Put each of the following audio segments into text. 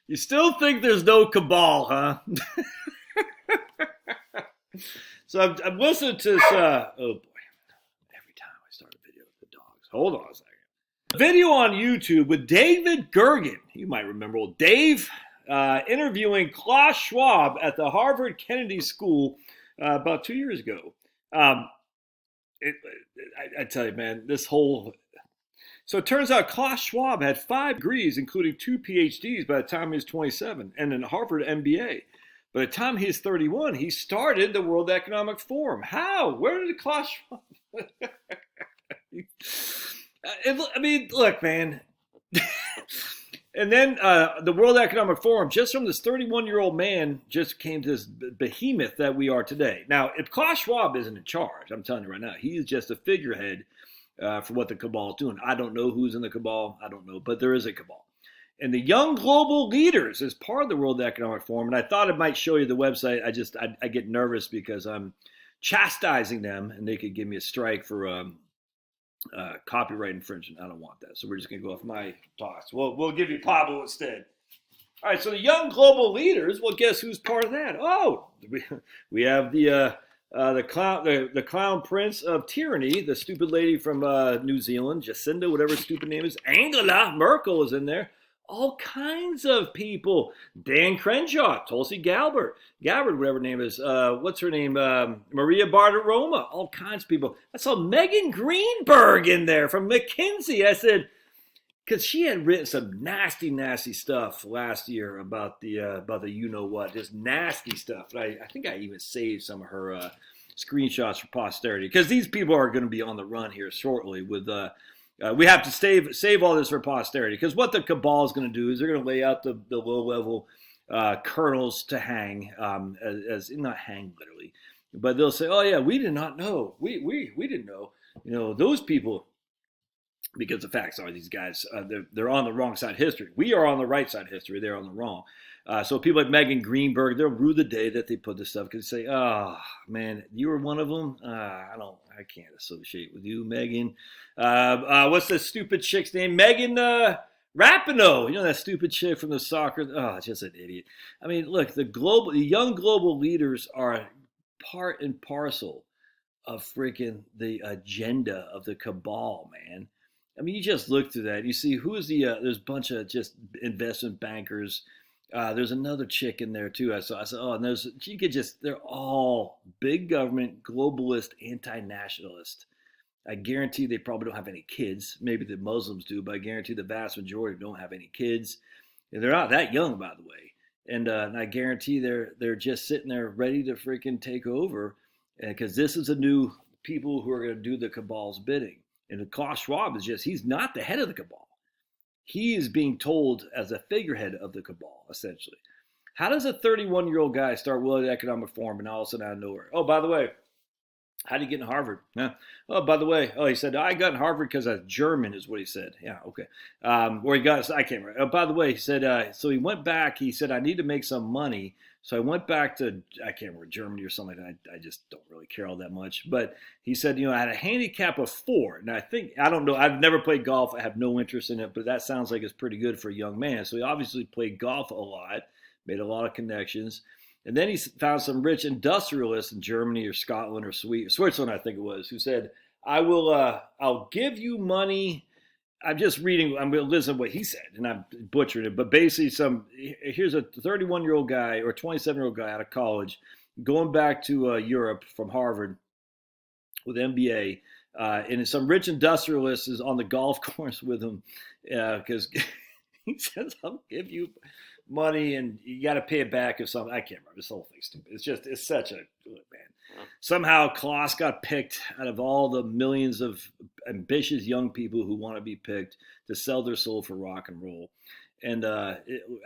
You still think there's no cabal, huh? So I'm listening to this. Oh boy! Every time I start a video with the dogs. Hold on a second. Video on YouTube with David Gergen. You might remember old Dave interviewing Klaus Schwab at the Harvard Kennedy School about 2 years ago. I tell you, man, this whole... So it turns out Klaus Schwab had 5 degrees, including 2 PhDs by the time he was 27, and an Harvard MBA. By the time he was 31, he started the World Economic Forum. How? Where did Klaus Schwab... I mean, look, man. And then the World Economic Forum, just from this 31-year-old man, just came to this behemoth that we are today. Now, if Klaus Schwab isn't in charge, I'm telling you right now, he is just a figurehead for what the cabal is doing. I don't know who's in the cabal. I don't know, but there is a cabal. And the Young Global Leaders is part of the World Economic Forum. And I thought it might show you the website. I get nervous because I'm chastising them, and they could give me a strike for copyright infringement. I don't want that. So we're just going to go off my talks. We'll give you Pablo instead. All right, so the Young Global Leaders, well, guess who's part of that? Oh, we have the clown prince of tyranny, the stupid lady from New Zealand, Jacinda, whatever her stupid name is. Angela Merkel is in there. All kinds of people. Dan Crenshaw, Tulsi Gabbard, whatever her name is. What's her name? Maria Bartiromo. All kinds of people. I saw Megan Greenberg in there from McKinsey. I said, because she had written some nasty, nasty stuff last year about the you know what, just nasty stuff. And I think I even saved some of her screenshots for posterity, because these people are going to be on the run here shortly with. We have to save all this for posterity, because what the cabal is going to do is they're going to lay out the low-level colonels to hang, as not hang literally, but they'll say, oh yeah, we did not know. We didn't know. You know, those people, because the facts are these guys, they're on the wrong side of history. We are on the right side of history. They're on the wrong. So people like Megan Greenberg, they'll rue the day that they put this stuff, because they say, oh man, you were one of them. I can't associate with you, Megan. What's the stupid chick's name? Megan Rapinoe. You know, that stupid chick from the soccer. Oh, just an idiot. I mean, look, the young global leaders are part and parcel of freaking the agenda of the cabal, man. I mean, you just look through that. You see who's there's a bunch of just investment bankers. There's another chick in there too. I said, oh, and they're all big government, globalist, anti-nationalist. I guarantee they probably don't have any kids. Maybe the Muslims do, but I guarantee the vast majority don't have any kids. And they're not that young, by the way. And I guarantee they're just sitting there ready to freaking take over, because this is a new people who are going to do the cabal's bidding. And Klaus Schwab he's not the head of the cabal. He is being told as a figurehead of the cabal, essentially. How does a 31-year-old guy start World Economic Forum and all of a sudden out of nowhere? Oh, by the way, how did you get in Harvard? Huh? Oh, by the way, he said, I got in Harvard because I'm German, is what he said. Yeah, okay. Or he got, I can't remember. Oh, by the way, he said, so he went back. He said, I need to make some money. So I went back to, I can't remember, Germany or something like that. I just don't really care all that much. But he said, I had a handicap of 4. And I don't know, I've never played golf. I have no interest in it, but that sounds like it's pretty good for a young man. So he obviously played golf a lot, made a lot of connections. And then he found some rich industrialists in Germany or Scotland or Switzerland, I think it was, who said, I'll give you money. I'm just reading, I'm going to listen to what he said, and I'm butchering it, but basically here's a 31-year-old guy or 27-year-old guy out of college going back to Europe from Harvard with MBA, and some rich industrialist is on the golf course with him, because he says, I'll give you money and you got to pay it back or something. I can't remember. This whole thing's stupid. It's such a, man. Somehow Klaus got picked out of all the millions of ambitious young people who want to be picked to sell their soul for rock and roll. And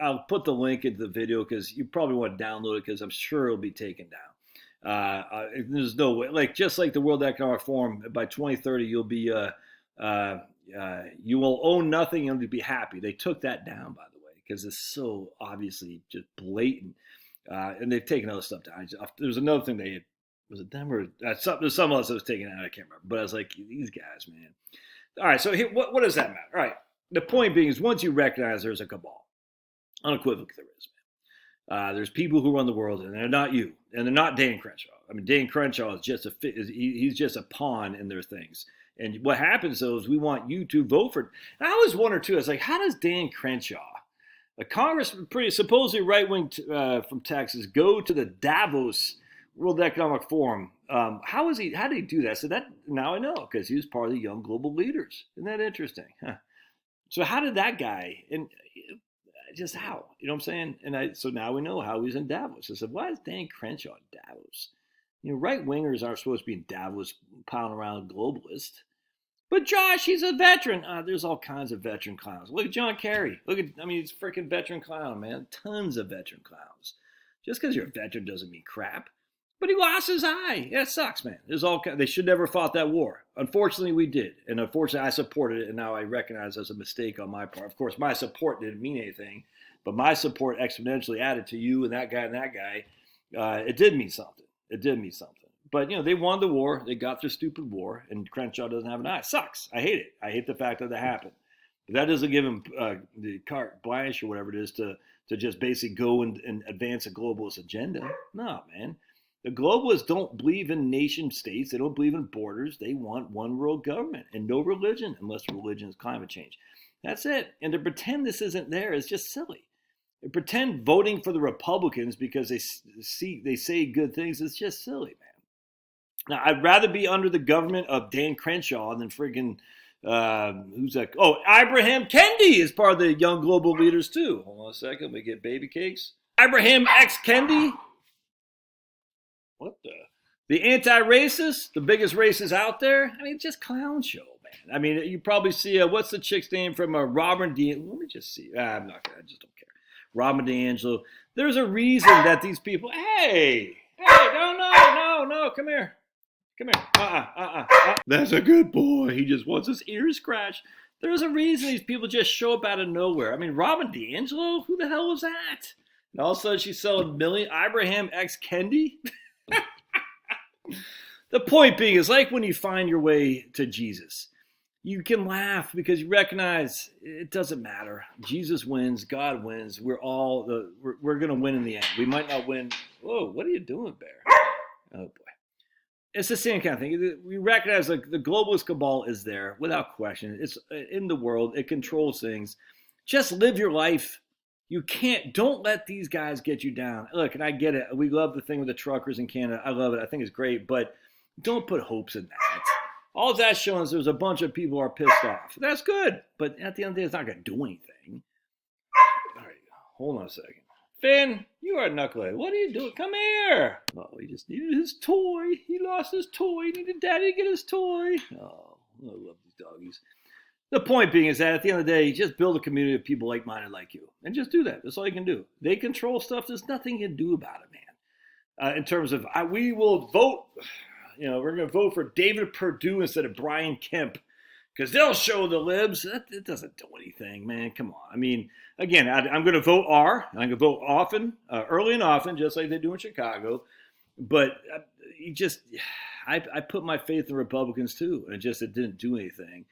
I'll put the link into the video because you probably want to download it, because I'm sure it'll be taken down. There's no way, just like the World Economic Forum, by 2030 you'll be you will own nothing and you'll be happy. They took that down, by the way, because it's so obviously just blatant. And they've taken other stuff down. There was another thing they had. Was it them or there's some else that was taken out? I can't remember. But I was like, these guys, man. All right, so here, what does that matter? All right, the point being is once you recognize there's a cabal, Unequivocally, there is. There's people who run the world, and they're not you, and they're not Dan Crenshaw. I mean, Dan Crenshaw is just he's just a pawn in their things. And what happens though is we want you to vote for. And I always wonder too. It's like, how does Dan Crenshaw, a congressman, pretty supposedly right wing from Texas, go to the Davos World Economic Forum? How is he? How did he do that? So that now I know, because he was part of the Young Global Leaders. Isn't that interesting? Huh. So how did that guy and just how? You know what I'm saying? So now we know how he's in Davos. I said, why is Dan Crenshaw in Davos? You know, right wingers aren't supposed to be in Davos pounding around globalists. But Josh, he's a veteran. There's all kinds of veteran clowns. Look at John Kerry. He's a freaking veteran clown, man. Tons of veteran clowns. Just because you're a veteran doesn't mean crap. But he lost his eye. Yeah, it sucks, man. They should never have fought that war. Unfortunately, we did. And unfortunately, I supported it, and now I recognize as a mistake on my part. Of course, my support didn't mean anything, but my support exponentially added to you and that guy and that guy. It did mean something. It did mean something. But, you know, they won the war. They got their stupid war, and Crenshaw doesn't have an eye. It sucks. I hate it. I hate the fact that happened. But that doesn't give him the carte blanche or whatever it is to just basically go and advance a globalist agenda. No, man. The globalists don't believe in nation states. They don't believe in borders. They want one world government and no religion, unless religion is climate change. That's it. And to pretend this isn't there is just silly. They pretend voting for the Republicans because they say good things is just silly, man. Now, I'd rather be under the government of Dan Crenshaw than friggin' who's that? Oh, Abraham Kendi is part of the Young Global Leaders too. Hold on a second. We get baby cakes. Abraham X Kendi. What the anti-racist, the biggest racist out there? I mean, it's just clown show, man. I mean, you probably see what's the chick's name from Robin D'Angelo? Let me just see. I'm not gonna. I just don't care. Robin D'Angelo. There's a reason that these people. Hey, no, come here. Come here. That's a good boy. He just wants his ears scratched. There's a reason these people just show up out of nowhere. I mean, Robin D'Angelo? Who the hell was that? And all of a sudden she's selling million. Abraham X Kendi? The point being is like when you find your way to Jesus, you can laugh because you recognize it doesn't matter. Jesus wins. God wins. We're going to win in the end. We might not win. Whoa, what are you doing, Bear? Oh, boy. It's the same kind of thing. We recognize the globalist cabal is there without question. It's in the world. It controls things. Just live your life. Don't let these guys get you down. Look, and I get it. We love the thing with the truckers in Canada. I love it. I think it's great, but don't put hopes in that. All that's showing is there's a bunch of people who are pissed off. That's good, but at the end of the day, it's not going to do anything. All right, hold on a second. Finn, you are a knucklehead. What are you doing? Come here. Oh, he just needed his toy. He lost his toy. He needed daddy to get his toy. Oh, I love these doggies. The point being is that at the end of the day, you just build a community of people like-minded like you. And just do that. That's all you can do. They control stuff. There's nothing you can do about it, man. In terms of, we will vote, we're going to vote for David Perdue instead of Brian Kemp. Because they'll show the libs. It doesn't do anything, man. Come on. I mean, again, I'm going to vote R. And I'm going to vote often, early and often, just like they do in Chicago. But I put my faith in Republicans too. And it didn't do anything.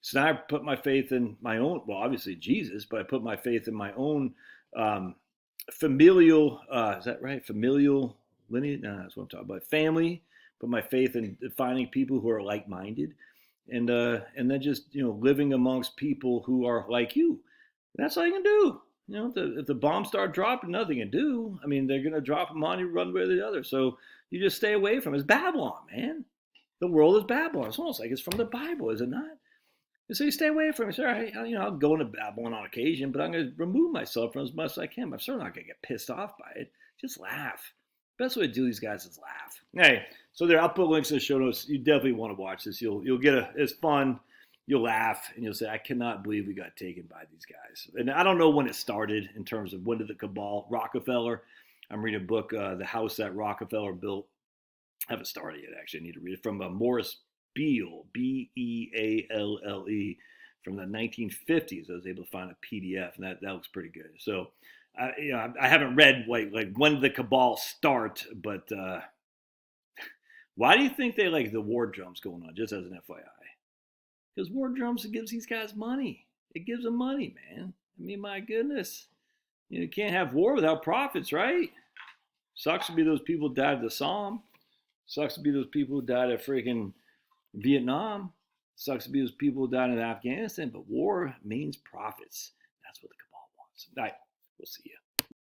So now I put my faith in my own, well, obviously Jesus, but I put my faith in my own familial, is that right? Familial lineage? No, that's what I'm talking about. Family. Put my faith in finding people who are like-minded. And then just, living amongst people who are like you. That's all you can do. If the bombs start dropping, nothing you can do. I mean, they're going to drop them on you one way or the other. So you just stay away from it. It's Babylon, man. The world is Babylon. It's almost like it's from the Bible, is it not? And so you stay away from it. Say, all right, I'll go into Babylon on occasion, but I'm going to remove myself from it as much as I can. I'm certainly not going to get pissed off by it. Just laugh. Best way to do these guys is laugh. Hey, so there, I'll put links in the show notes. You definitely want to watch this. You'll get it's fun. You'll laugh and you'll say, I cannot believe we got taken by these guys. And I don't know when it started in terms of when did the cabal, Rockefeller. I'm reading a book, The House That Rockefeller Built. I haven't started yet, actually. I need to read it from Morris Beale, Bealle, from the 1950s. I was able to find a PDF, and that looks pretty good. So, I haven't read like when did the cabal start, but why do you think they like the war drums going on? Just as an FYI, because war drums, it gives these guys money. It gives them money, man. I mean, my goodness, You can't have war without profits, right? Sucks to be those people who died at the Somme. Sucks to be those people who died at freaking Vietnam. Sucks to be those people who died in Afghanistan. But war means profits. That's what the cabal wants. All right, we'll see you.